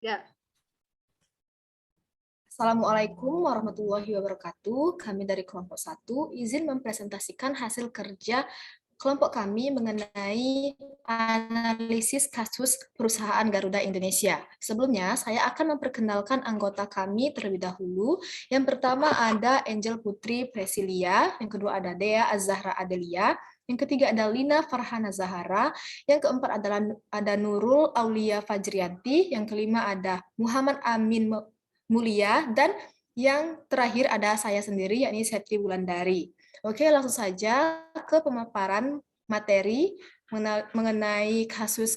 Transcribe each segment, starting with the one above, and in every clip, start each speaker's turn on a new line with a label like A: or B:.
A: Ya. Assalamualaikum warahmatullahi wabarakatuh. Kami dari kelompok 1 izin mempresentasikan hasil kerja kelompok kami mengenai analisis kasus perusahaan Garuda Indonesia. Sebelumnya, saya akan memperkenalkan anggota kami terlebih dahulu. Yang pertama ada Angel Putri Presilia, yang kedua ada Dea Azahra Adelia, yang ketiga ada Lina Farhana Zahara, yang keempat adalah ada Nurul Aulia Fajrianti, yang kelima ada Muhammad Amin Mulia, dan yang terakhir ada saya sendiri, yakni Setri Wulandari. Oke, langsung saja ke pemaparan materi mengenai kasus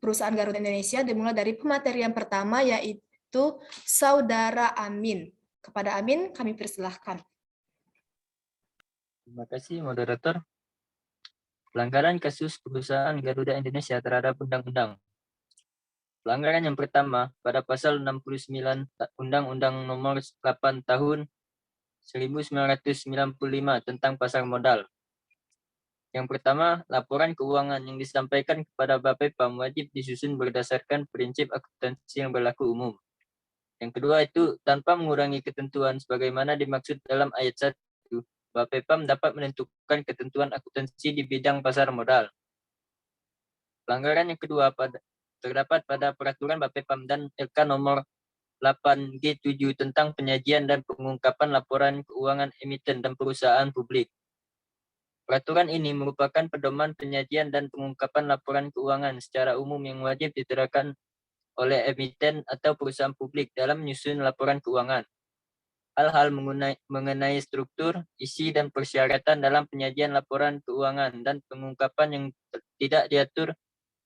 A: perusahaan Garuda Indonesia, dimulai dari pemateri yang pertama, yaitu Saudara Amin. Kepada Amin, kami persilahkan.
B: Terima kasih, moderator. Pelanggaran kasus perusahaan Garuda Indonesia terhadap Undang-Undang. Pelanggaran yang pertama pada pasal 69 Undang-Undang Nomor 8 Tahun 1995 tentang pasar modal. Yang pertama, laporan keuangan yang disampaikan kepada Bapepam wajib disusun berdasarkan prinsip akuntansi yang berlaku umum. Yang kedua itu, tanpa mengurangi ketentuan sebagaimana dimaksud dalam ayat 1, Bapepam dapat menentukan ketentuan akuntansi di bidang pasar modal. Pelanggaran yang kedua terdapat pada Peraturan Bapepam dan LK nomor 8G7 tentang penyajian dan pengungkapan laporan keuangan emiten dan perusahaan publik. Peraturan ini merupakan pedoman penyajian dan pengungkapan laporan keuangan secara umum yang wajib diterapkan oleh emiten atau perusahaan publik dalam menyusun laporan keuangan. Hal-hal mengenai struktur, isi, dan persyaratan dalam penyajian laporan keuangan dan pengungkapan yang tidak diatur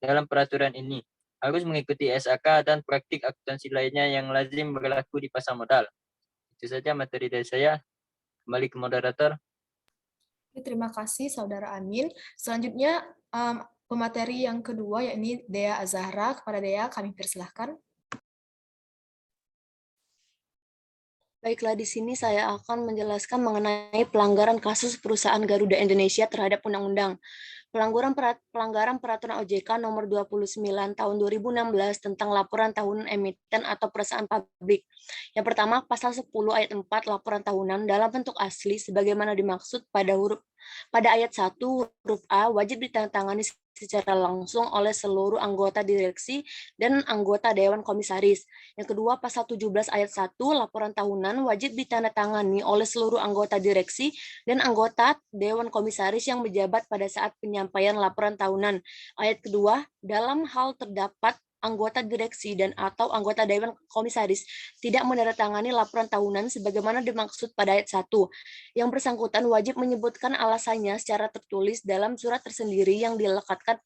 B: dalam peraturan ini harus mengikuti SAK dan praktik akuntansi lainnya yang lazim berlaku di pasar modal. Itu saja materi dari saya. Kembali ke moderator.
A: Terima kasih, Saudara Amin. Selanjutnya, pemateri yang kedua, yakni Dea Azahra. Kepada Dea, kami persilahkan.
C: Baiklah, di sini saya akan menjelaskan mengenai pelanggaran kasus perusahaan Garuda Indonesia terhadap undang-undang. Pelanggaran peraturan OJK nomor 29 tahun 2016 tentang laporan tahunan emiten atau perusahaan publik. Yang pertama, pasal 10 ayat 4 laporan tahunan dalam bentuk asli sebagaimana dimaksud pada ayat 1 huruf A wajib ditandatangani secara langsung oleh seluruh anggota direksi dan anggota Dewan Komisaris. Yang kedua, pasal 17 ayat 1 laporan tahunan wajib ditandatangani oleh seluruh anggota direksi dan anggota Dewan Komisaris yang menjabat pada saat penyampaian laporan tahunan. Ayat kedua, dalam hal terdapat anggota direksi dan atau anggota Dewan Komisaris tidak menandatangani laporan tahunan sebagaimana dimaksud pada ayat 1. Yang bersangkutan wajib menyebutkan alasannya secara tertulis dalam surat tersendiri yang dilekatkan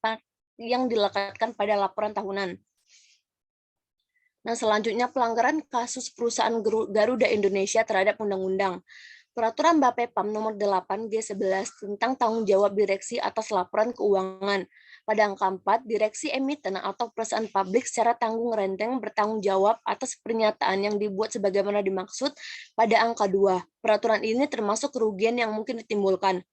C: pada laporan tahunan. Nah, selanjutnya pelanggaran kasus perusahaan Garuda Indonesia terhadap undang-undang. Peraturan Bapepam nomor 8G11 tentang tanggung jawab direksi atas laporan keuangan. Pada angka 4, direksi emiten atau perusahaan publik secara tanggung renteng bertanggung jawab atas pernyataan yang dibuat sebagaimana dimaksud pada angka 2. Peraturan ini termasuk kerugian yang mungkin ditimbulkan.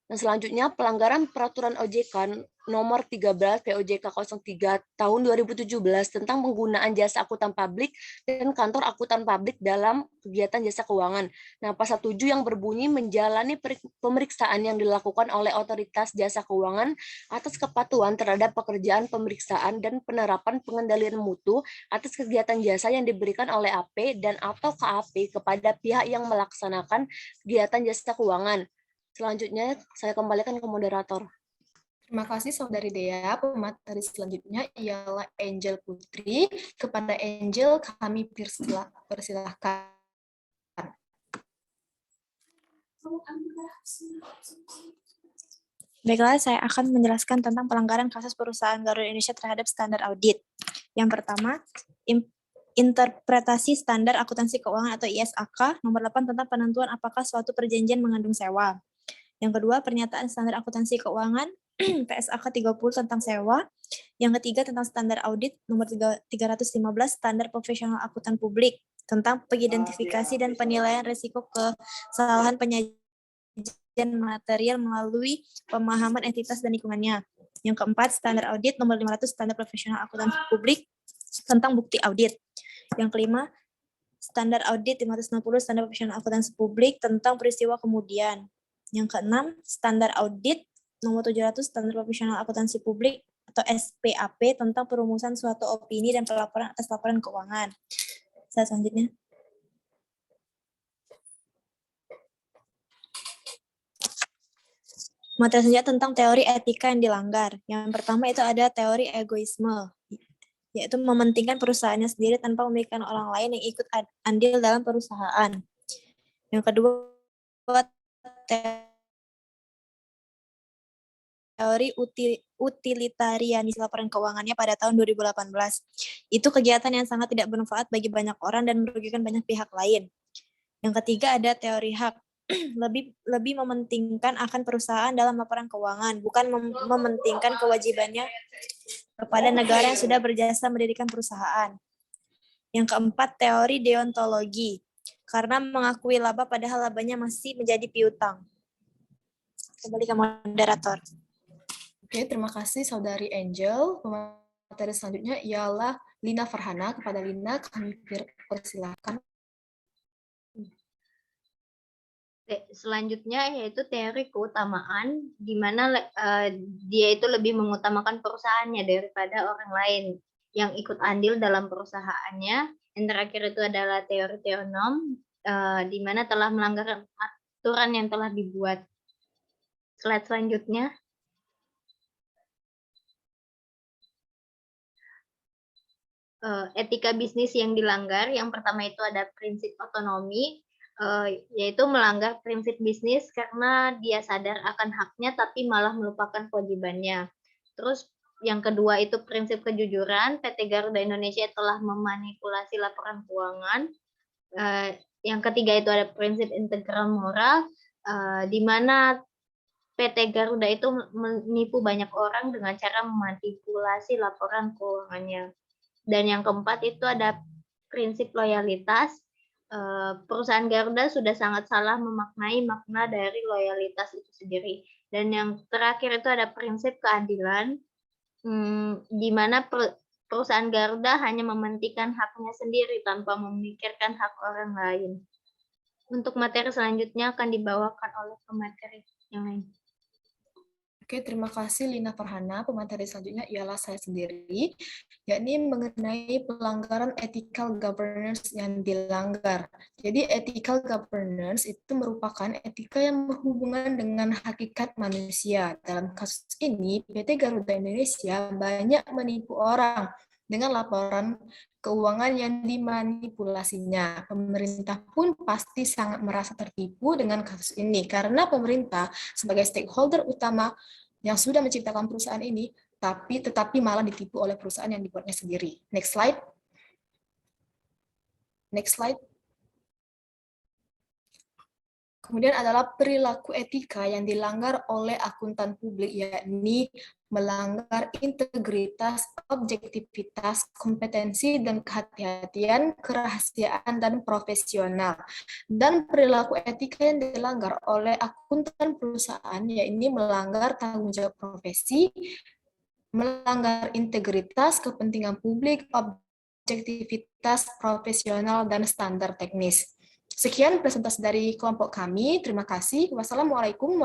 C: Dan selanjutnya, pelanggaran peraturan OJK nomor 13 POJK 03 tahun 2017 tentang penggunaan jasa akuntan publik dan kantor akuntan publik dalam kegiatan jasa keuangan. Nah, pasal 7 yang berbunyi menjalani pemeriksaan yang dilakukan oleh otoritas jasa keuangan atas kepatuhan terhadap pekerjaan pemeriksaan dan penerapan pengendalian mutu atas kegiatan jasa yang diberikan oleh AP dan atau KAP kepada pihak yang melaksanakan kegiatan jasa keuangan. Selanjutnya, saya kembalikan ke moderator.
A: Terima kasih, Saudari Dea. Pemateri selanjutnya ialah Angel Putri. Kepada Angel, kami persilahkan.
D: Baiklah, saya akan menjelaskan tentang pelanggaran kasus perusahaan Garuda Indonesia terhadap standar audit. Yang pertama, interpretasi standar akuntansi keuangan atau ISAK nomor 8 tentang penentuan apakah suatu perjanjian mengandung sewa. Yang kedua, pernyataan standar akuntansi keuangan PSAK 30 tentang sewa. Yang ketiga, tentang standar audit nomor 315 standar profesional akuntan publik tentang pengidentifikasi dan penilaian risiko kesalahan penyajian material melalui pemahaman entitas dan lingkungannya. Yang keempat, standar audit nomor 500 standar profesional akuntan publik tentang bukti audit. Yang kelima, standar audit 560 standar profesional akuntansi publik tentang peristiwa kemudian. Yang keenam, standar audit nomor 700 standar profesional akuntansi publik atau SPAP tentang perumusan suatu opini dan pelaporan atas laporan keuangan. Selanjutnya. Materi selanjutnya tentang teori etika yang dilanggar. Yang pertama itu ada teori egoisme, yaitu mementingkan perusahaannya sendiri tanpa memikirkan orang lain yang ikut andil dalam perusahaan. Yang kedua, teori utilitarianisme laporan keuangannya pada tahun 2018. Itu kegiatan yang sangat tidak bermanfaat bagi banyak orang dan merugikan banyak pihak lain. Yang ketiga ada teori hak. Lebih mementingkan akan perusahaan dalam laporan keuangan, bukan mementingkan kewajibannya kepada negara yang sudah berjasa mendirikan perusahaan. Yang keempat, teori deontologi, karena mengakui laba padahal labanya masih menjadi piutang. Kembali ke moderator.
A: Oke, terima kasih Saudari Angel. Materi selanjutnya ialah Lina Farhana. Kepada Lina, kami persilakan.
E: Selanjutnya yaitu teori keutamaan, di mana dia itu lebih mengutamakan perusahaannya daripada orang lain yang ikut andil dalam perusahaannya. Yang terakhir itu adalah teori teonom, di mana telah melanggar aturan yang telah dibuat. Slide selanjutnya. Etika bisnis yang dilanggar, yang pertama itu ada prinsip otonomi, yaitu melanggar prinsip bisnis karena dia sadar akan haknya tapi malah melupakan kewajibannya. Terus yang kedua itu prinsip kejujuran, PT Garuda Indonesia telah memanipulasi laporan keuangan. Yang ketiga itu ada prinsip integral moral, di mana PT Garuda itu menipu banyak orang dengan cara memanipulasi laporan keuangannya. Dan yang keempat itu ada prinsip loyalitas. Perusahaan Garuda sudah sangat salah memaknai makna dari loyalitas itu sendiri. Dan yang terakhir itu ada prinsip keadilan, di mana perusahaan Garuda hanya mementingkan haknya sendiri tanpa memikirkan hak orang lain. Untuk materi selanjutnya akan dibawakan oleh pemateri yang lain.
A: Oke, terima kasih Lina Farhana. Pemateri selanjutnya ialah saya sendiri, yakni mengenai pelanggaran ethical governance yang dilanggar. Jadi ethical governance itu merupakan etika yang berhubungan dengan hakikat manusia. Dalam kasus ini, PT Garuda Indonesia banyak menipu orang dengan laporan keuangan yang dimanipulasinya. Pemerintah pun pasti sangat merasa tertipu dengan kasus ini, karena pemerintah sebagai stakeholder utama yang sudah menciptakan perusahaan ini, tetapi malah ditipu oleh perusahaan yang dibuatnya sendiri. Next slide. Next slide. Kemudian adalah perilaku etika yang dilanggar oleh akuntan publik, yakni melanggar integritas, objektivitas, kompetensi, dan kehati-hatian, kerahasiaan, dan profesional. Dan perilaku etika yang dilanggar oleh akuntan perusahaan, yakni melanggar tanggung jawab profesi, melanggar integritas, kepentingan publik, objektivitas, profesional, dan standar teknis. Sekian presentasi dari kelompok kami. Terima kasih. Wassalamualaikum.